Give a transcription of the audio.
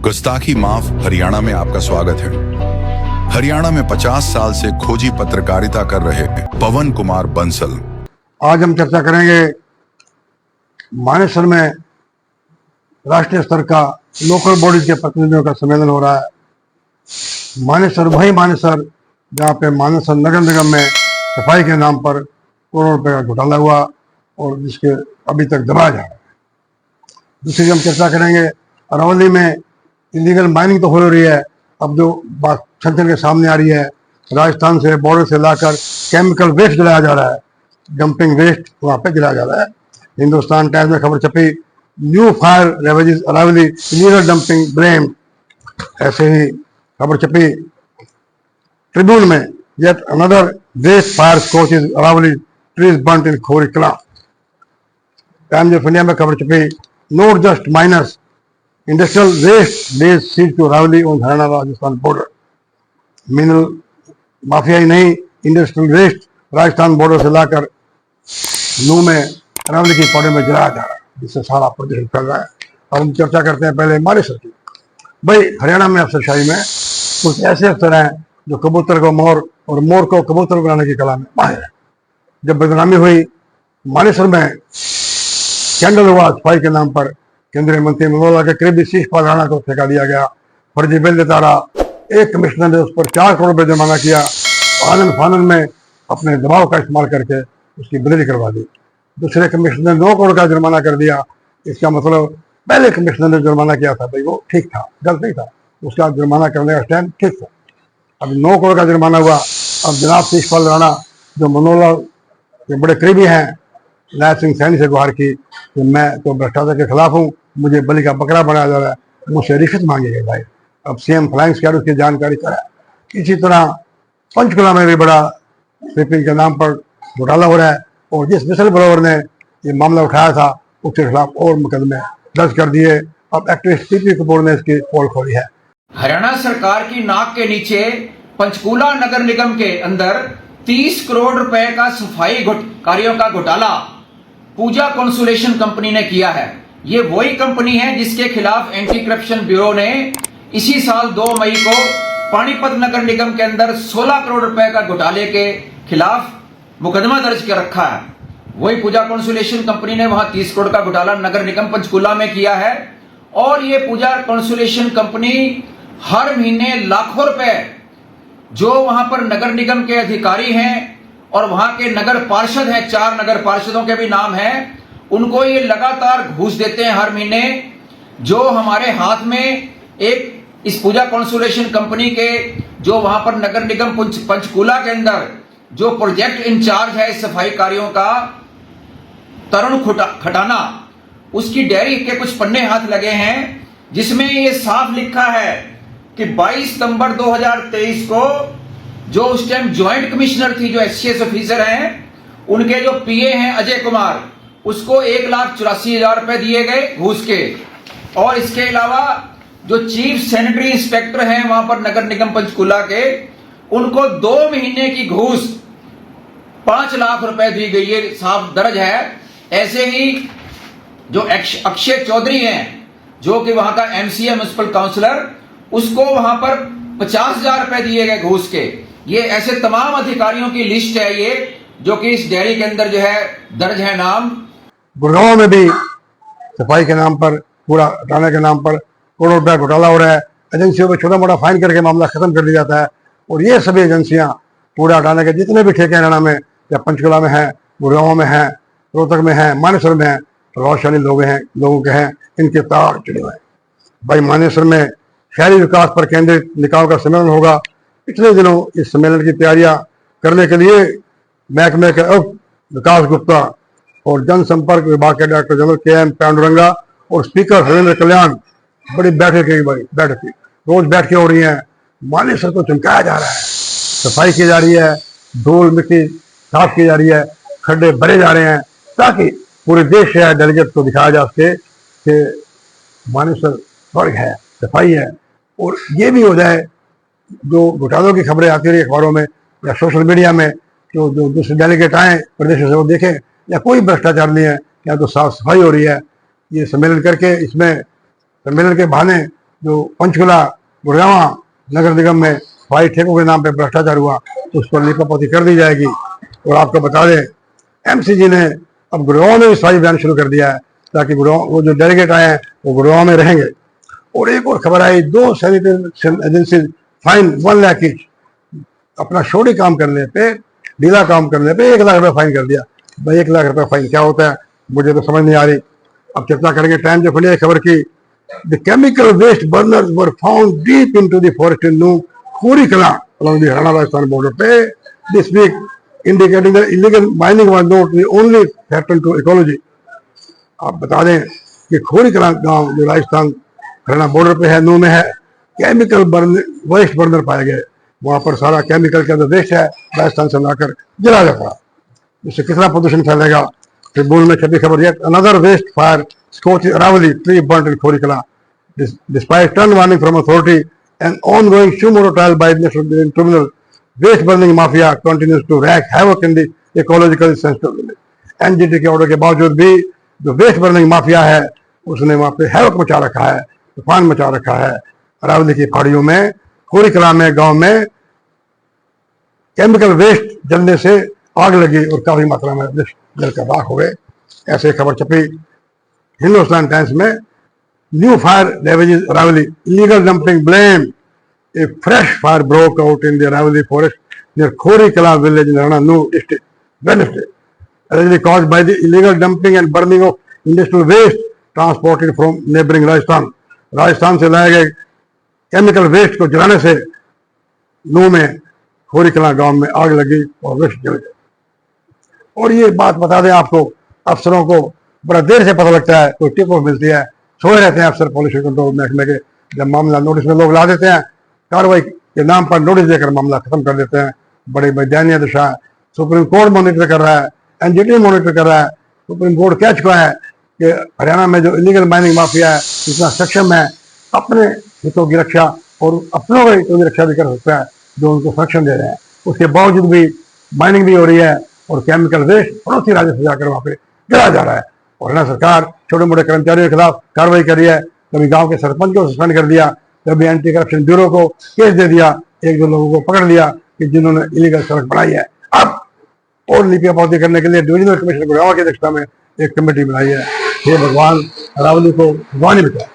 गुस्ताखी माफ हरियाणा में आपका स्वागत है। हरियाणा में 50 साल से खोजी पत्रकारिता कर रहे पवन कुमार बंसल आज हम चर्चा करेंगे मानेसर में राष्ट्रीय स्तर का लोकल बॉडीज के प्रतिनिधियों का सम्मेलन हो रहा है। मानेसर वही मानेसर जहाँ पे मानेसर नगर निगम में सफाई के नाम पर करोड़ों रुपए का घोटाला हुआ और जिसके अभी तक दबाया जा रहा है। दूसरी हम चर्चा करेंगे अरावली में इलीगल माइनिंग तो हो रही है, अब जो बात छन छन के सामने आ रही है, राजस्थान से बॉर्डर से लाकर केमिकल वेस्ट जलाया जा रहा है, डंपिंग वेस्ट वहाँ पे जलाया जा रहा है। हिंदुस्तान टाइम्स में खबर छपी, new fire ravages Aravalli illegal dumping blame. ऐसे ही खबर छपी ट्रिब्यून में, yet another waste fire scorches Aravalli, trees burnt in Khori Kala. Times of India में खबर छपी, not just miners, industrial waste days seize to Aravalli on Haryana Rajasthan border. Mineral mafia ही नहीं, इंडस्ट्रियल वेस्ट राजस्थान बॉर्डर से लाकर नू में अरावली की पौड़े में जलाया जा रहा है, जिससे सारा प्रदूषण फैल रहा है। और हम चर्चा करते हैं पहले मानेसर की। भाई हरियाणा में अफसरशाही में कुछ ऐसे अफसर हैं जो कबूतर को मोर और मोर को कबूतर बनाने की कला में माहिर है। जब बदनामी हुई मानेसर में, स्कैंडल हुआ सफाई के नाम पर, केंद्रीय मंत्री मनोहर के करीबी शीशपाल राणा को फेंका दिया गया, फर्जी बिल देता रहा। एक कमिश्नर ने उस पर 4 करोड़ रुपए जुर्माना किया, आनंद फानंद में अपने दबाव का इस्तेमाल करके उसकी बदली करवा दी। दूसरे कमिश्नर ने 9 करोड़ का जुर्माना कर दिया। इसका मतलब पहले कमिश्नर ने जुर्माना किया था, भाई वो ठीक था, गलत नहीं था, उसका जुर्माना करने का स्टैंड ठीक था। अब 9 करोड़ का जुर्माना हुआ। अब जनाब शीशपाल राणा जो मनोहर के बड़े करीबी हैं, नायब सिंह सैनी से गुहार की कि मैं तो भ्रष्टाचार के खिलाफ हूँ, मुझे बलि का बकरा बनाया जा रहा है, मुझसे रिश्वत मांगी गई। भाई अब सीएम फ्लाइंग स्क्वाड उसकी जानकारी कराया। इसी तरह पंचकुला में भी बड़ा स्वीपिंग के नाम पर घोटाला हो रहा है, और जिस विसल ब्लोअर ने ये मामला उठाया था उसके खिलाफ और मुकदमे दर्ज कर दिए। अब एक्टिविस्ट पीपी कपूर ने इसकी पोल खोली है। हरियाणा सरकार की नाक के नीचे पंचकूला नगर निगम के अंदर 30 करोड़ रुपए का सफाई कार्यों का घोटाला पूजा कंसोलेशन कंपनी ने किया है। ये वही कंपनी है जिसके खिलाफ एंटी करप्शन ब्यूरो ने इसी साल 2 मई को पानीपत नगर निगम के अंदर 16 करोड़ रुपए का घोटाले के खिलाफ मुकदमा दर्ज कर रखा है। वही पूजा कंसोलेशन कंपनी ने वहां 30 करोड़ का घोटाला नगर निगम पंचकूला में किया है। और ये पूजा कंसोलेशन कंपनी हर महीने लाखों रुपए जो वहां पर नगर निगम के अधिकारी हैं और वहां के नगर पार्षद हैं, 4 नगर पार्षदों के भी नाम हैं, उनको ये लगातार घूस देते हैं हर महीने। जो हमारे हाथ में एक इस पूजा कंसोलेशन कंपनी के जो वहां पर नगर निगम पंचकूला के अंदर जो प्रोजेक्ट इंचार्ज है इस सफाई कार्यों का, तरुण खटाना, उसकी डायरी के कुछ पन्ने हाथ लगे हैं जिसमें ये साफ लिखा है कि 22 सितंबर 2023 को जो उस टाइम ज्वाइंट कमिश्नर थी, जो एससीएस ऑफिसर हैं, उनके जो पीए हैं अजय कुमार, उसको 1,84,000 रुपए दिए गए घूस के। और इसके अलावा जो चीफ सैनिटरी इंस्पेक्टर हैं वहां पर नगर निगम पंचकूला के, उनको 2 महीने की घूस 5 लाख रुपए दी गई, ये साफ दर्ज है। ऐसे ही जो अक्षय चौधरी हैं जो कि वहां का एमसीए म्युनिसिपल काउंसलर, उसको वहां पर 50,000 रुपए दिए गए घूस के। ये ऐसे तमाम अधिकारियों की लिस्ट है ये, जो कि इस डायरी के अंदर जो है दर्ज है नाम। गुड़गांव में भी सफाई के नाम पर, कूड़ा हटाने के नाम पर करोड़ों रुपया घोटाला हो रहा है। एजेंसियों को छोटा मोटा फाइन करके मामला खत्म कर दिया जाता है। और ये सभी एजेंसियां कूड़ा हटाने के जितने भी ठेके हरियाणा में, या पंचकुला में है, गुड़गांव में है, रोहतक में है, मानेसर में है, प्रभावशाली लोगों के हैं, इनके तार जुड़े हुए हैं। भाई मानेसर में शहरी विकास पर केंद्रित निकायों का सम्मेलन होगा। पिछले दिनों इस सम्मेलन की तैयारियां करने के लिए महकमे के उप विकास गुप्ता और जनसंपर्क विभाग के डायरेक्टर जनरल के.एम. पांडुरंगा और स्पीकर हरेंद्र कल्याण बड़ी बैठक की रोज बैठकें हो रही हैं। मानेसर को चमकाया जा रहा है, सफाई की जा रही है, धूल मिट्टी साफ की जा रही है, खड्डे भरे जा रहे हैं, ताकि पूरे देश से डेलीगेट को दिखाया जा सके कि मानेसर स्वर्ग है, सफाई है। और ये भी हो जाए, जो घोटालों की खबरें आती रही अखबारों में या सोशल मीडिया में, जो दूसरे डेलीगेट आए प्रदेश से वो देखें या कोई भ्रष्टाचार नहीं है, या तो साफ सफाई हो रही है। ये सम्मेलन करके, इसमें सम्मेलन के बहाने जो पंचकुला गुड़गांव नगर निगम में सफाई ठेकों के नाम पे भ्रष्टाचार हुआ उस पर लीपापोती कर दी जाएगी। और आपको बता दें, एमसीजी ने अब गुड़गांव में भी सफाई अभियान शुरू कर दिया है ताकि गुड़गांव वो जो डेलीगेट आए हैं वो गुड़गांव में रहेंगे। और एक और खबर आई, 2 sanitation agency fine 1 lakh each, अपना शोरी काम करने पे, ढीला काम करने पे 1 लाख रुपए फाइन कर दिया। भाई 1 लाख रुपए फाइन क्या होता है मुझे तो समझ नहीं आ रही। अब चर्चा करेंगे टाइम जो खुली है खबर की। The chemical waste burners were found deep into the forest in new Khori Kala along the Haryana Rajasthan border पे this week, indicating the illegal mining was not the only threat to ecology. आप बता दें कि खोरी कला गांव जो राजस्थान हरियाणा बॉर्डर पे है, नू में है, केमिकल वेस्ट बर्नर पाए गए। वहां पर सारा केमिकल के अंदर वेस्ट है, राजस्थान से लाकर जला जाता है। इससे कितना प्रदूषण फैलेगा। ट्रिब्यून में छपी खबर, yet another waste fire scorched Aravali, tree burnt in Khorikala. Despite stern warning from authority and ongoing sumo trial by the National Green Tribunal, waste burning mafia continues to wreak havoc in the ecological sensitive village. NGT के order के बावजूद भी जो waste burning mafia है उसने वहां पे havoc मचा रखा है, तूफान मचा रखा है। अरावली की पहाड़ियों में, खोरीकला में, गांव में केमिकल वेस्ट जलने से आग लगी और काफी मात्रा में जल कर राख हो गए। ऐसे खबर छपी हिंदुस्तान टाइम्स में। New fire ravages Aravalli, illegal dumping blame, a fresh fire broke out in the Aravalli forest near Khorikala village in Haryana new district Wednesday, allegedly caused by the illegal dumping and burning of industrial waste transported from neighboring Rajasthan. Rajasthan से लाए गए chemical waste को जलाने से नू में खोरीकला गांव में आग लगी और वेस्ट जल गए। और ये बात बता दें आपको, अफसरों को बड़ा देर से पता लगता है, कोई टिप मिलती है, सोए रहते हैं अफसर पॉल्यूशन कंट्रोल महकमे के। जब मामला नोटिस में लोग ला देते हैं, कार्रवाई के नाम पर नोटिस देकर मामला खत्म कर देते हैं। बड़ी वैधानिक दिशा है। सुप्रीम कोर्ट मॉनिटर कर रहा है, एनजीटी मॉनिटर कर रहा है। सुप्रीम कोर्ट कह चुका है कि हरियाणा में जो इलीगल माइनिंग माफिया है इतना सक्षम है, अपने हितों की रक्षा और अपनों के हितों की रक्षा भी कर सकता है जो उनको संरक्षण दे रहे हैं। उसके बावजूद भी माइनिंग भी हो रही है और केमिकल वेस्ट पड़ोसी राज्य से जाकर वहां पे जला जा रहा है। और हरियाणा सरकार छोटे मोटे कर्मचारियों के खिलाफ कार्रवाई कर रही है। कभी गांव के सरपंच को सस्पेंड कर दिया, कभी एंटी करप्शन ब्यूरो को केस दे दिया, 1-2 लोगों को पकड़ लिया कि जिन्होंने इलीगल सड़क बनाई है। अब और लिपियापाती करने के लिए डिविजनल कमिश्नर गुड़गांव की अध्यक्षता में एक कमेटी बनाई है। हे भगवान, अरावली को भगवान ही बचाए।